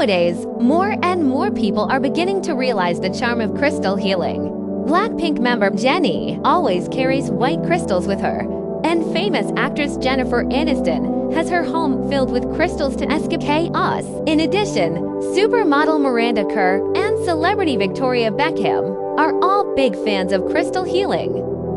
Nowadays, more and more people are beginning to realize the charm of crystal healing. Blackpink member Jennie always carries white crystals with her, and famous actress Jennifer Aniston has her home filled with crystals to escape chaos. In addition, supermodel Miranda Kerr and celebrity Victoria Beckham are all big fans of crystal healing.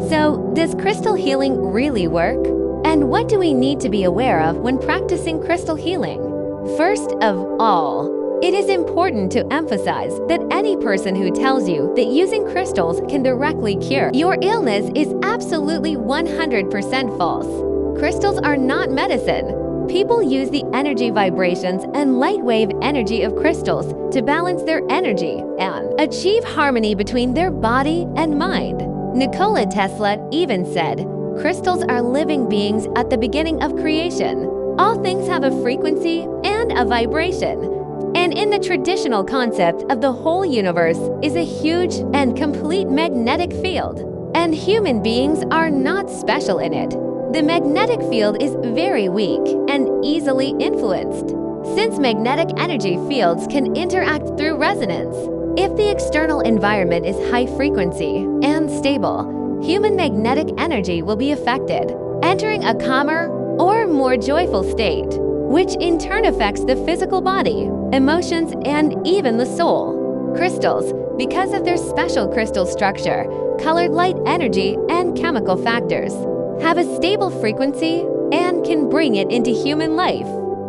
So, does crystal healing really work? And what do we need to be aware of when practicing crystal healing? First of all, it is important to emphasize that any person who tells you that using crystals can directly cure your illness is absolutely 100% false. Crystals are not medicine. People use the energy vibrations and light wave energy of crystals to balance their energy and achieve harmony between their body and mind. Nikola Tesla even said, "Crystals are living beings at the beginning of creation. All things have a frequency and a vibration." And in the traditional concept of the whole universe is a huge and complete magnetic field. And human beings are not special in it. The magnetic field is very weak and easily influenced, since magnetic energy fields can interact through resonance. If the external environment is high frequency and stable, human magnetic energy will be affected, entering a calmer or more joyful state, which in turn affects the physical body, emotions, and even the soul. Crystals, because of their special crystal structure, colored light energy, and chemical factors, have a stable frequency and can bring it into human life.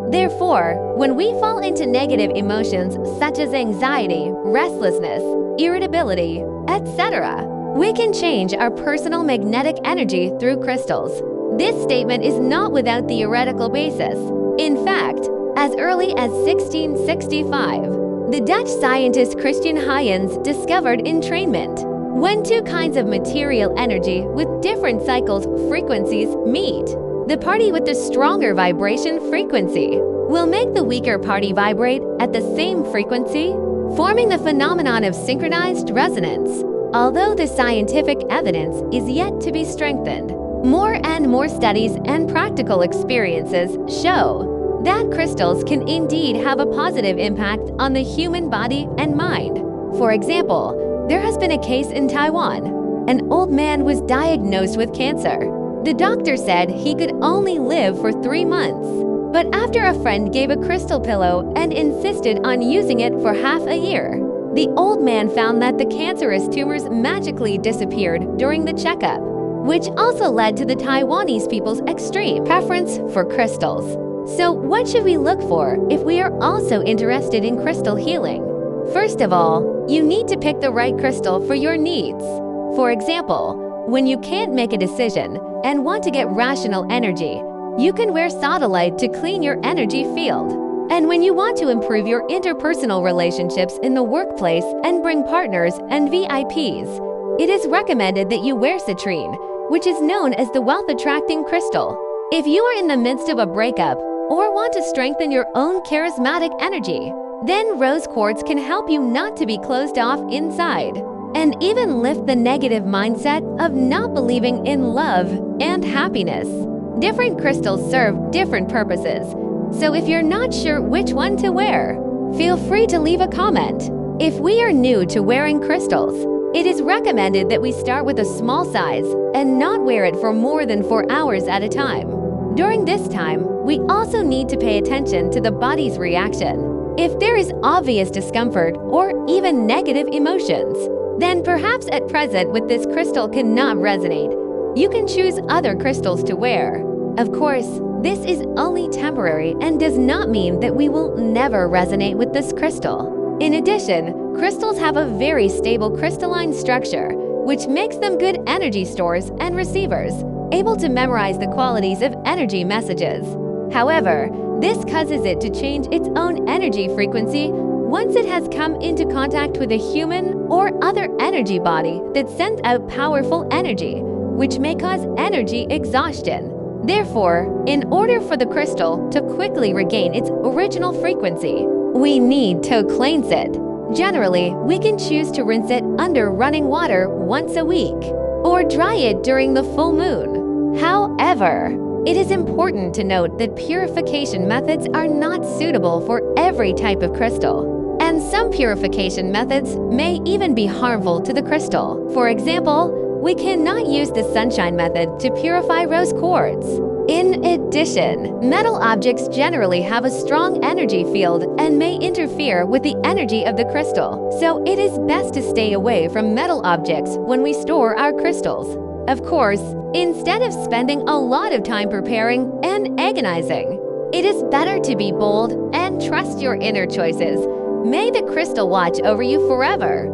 Therefore, when we fall into negative emotions such as anxiety, restlessness, irritability, etc., we can change our personal magnetic energy through crystals. This statement is not without theoretical basis. In fact, as early as 1665, the Dutch scientist Christian Huygens discovered entrainment. When two kinds of material energy with different cycles frequencies meet, the party with the stronger vibration frequency will make the weaker party vibrate at the same frequency, forming the phenomenon of synchronized resonance. Although the scientific evidence is yet to be strengthened, more and more studies and practical experiences show that crystals can indeed have a positive impact on the human body and mind. For example, there has been a case in Taiwan. An old man was diagnosed with cancer. The doctor said he could only live for 3 months. But after a friend gave a crystal pillow and insisted on using it for half a year, the old man found that the cancerous tumors magically disappeared during the checkup, which also led to the Taiwanese people's extreme preference for crystals. So what should we look for if we are also interested in crystal healing? First of all, you need to pick the right crystal for your needs. For example, when you can't make a decision and want to get rational energy, you can wear sodalite to clean your energy field. And when you want to improve your interpersonal relationships in the workplace and bring partners and VIPs, it is recommended that you wear citrine, which is known as the wealth-attracting crystal. If you are in the midst of a breakup or want to strengthen your own charismatic energy, then rose quartz can help you not to be closed off inside, and even lift the negative mindset of not believing in love and happiness. Different crystals serve different purposes, so if you're not sure which one to wear, feel free to leave a comment. If we are new to wearing crystals, it is recommended that we start with a small size and not wear it for more than 4 hours at a time. During this time, we also need to pay attention to the body's reaction. If there is obvious discomfort or even negative emotions, then perhaps at present with this crystal cannot resonate. You can choose other crystals to wear. Of course, this is only temporary and does not mean that we will never resonate with this crystal. In addition, crystals have a very stable crystalline structure, which makes them good energy stores and receivers, able to memorize the qualities of energy messages. However, this causes it to change its own energy frequency once it has come into contact with a human or other energy body that sends out powerful energy, which may cause energy exhaustion. Therefore, in order for the crystal to quickly regain its original frequency, we need to cleanse it. Generally, we can choose to rinse it under running water once a week, or dry it during the full moon. However, It is important to note that purification methods are not suitable for every type of crystal, and some purification methods may even be harmful to the crystal. For example, we cannot use the sunshine method to purify rose quartz. In addition, metal objects generally have a strong energy field and may interfere with the energy of the crystal, so it is best to stay away from metal objects when we store our crystals. Of course, instead of spending a lot of time preparing and agonizing, it is better to be bold and trust your inner choices. May the crystal watch over you forever.